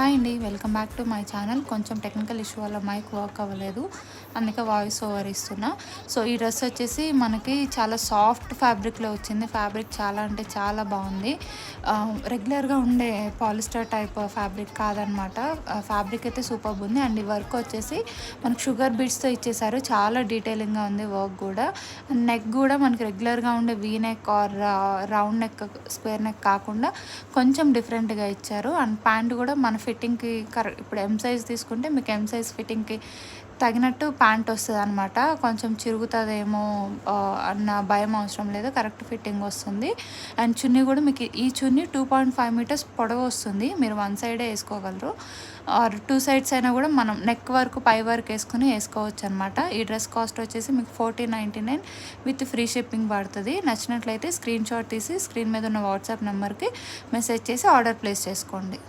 Hi అండి, welcome back to my channel. కొంచెం technical issue వల్ల మైక్ వర్క్ అవ్వలేదు, అందుకే వాయిస్ ఓవర్ ఇస్తున్నా. సో ఈ డ్రెస్ వచ్చేసి మనకి చాలా సాఫ్ట్ ఫ్యాబ్రిక్లో వచ్చింది. ఫ్యాబ్రిక్ చాలా అంటే చాలా బాగుంది. రెగ్యులర్గా ఉండే పాలిస్టర్ టైప్ ఫ్యాబ్రిక్ కాదనమాట. ఫ్యాబ్రిక్ అయితే సూపర్ ఉంది. అండ్ ఈ వర్క్ వచ్చేసి మనకు షుగర్ బీడ్స్తో ఇచ్చేసారు. చాలా డీటెయిలింగ్గా ఉంది వర్క్ కూడా. నెక్ కూడా మనకి రెగ్యులర్గా ఉండే V neck R round neck, square neck కాకుండా కొంచెం డిఫరెంట్గా ఇచ్చారు. అండ్ ప్యాంట్ కూడా మన ఫిట్టింగ్కి ఇప్పుడు ఎం సైజ్ తీసుకుంటే మీకు ఎం సైజ్ ఫిట్టింగ్కి తగినట్టు ప్యాంట్ వస్తుంది అనమాట. కొంచెం చిరుగుతుందేమో అన్న భయం అవసరం లేదు, కరెక్ట్ ఫిట్టింగ్ వస్తుంది. అండ్ చున్నీ కూడా మీకు ఈ చున్నీ 2.5 మీటర్స్ పొడవు వస్తుంది. మీరు వన్ సైడే వేసుకోగలరు ఆర్ టూ సైడ్స్ అయినా కూడా మనం నెక్ వరకు పై వరకు వేసుకోవచ్చు అనమాట. ఈ డ్రెస్ కాస్ట్ వచ్చేసి మీకు 1499 విత్ ఫ్రీ షిప్పింగ్ పడుతుంది. నచ్చినట్లయితే స్క్రీన్ షాట్ తీసి స్క్రీన్ మీద ఉన్న వాట్సాప్ నెంబర్కి మెసేజ్ చేసి ఆర్డర్ ప్లేస్ చేసుకోండి.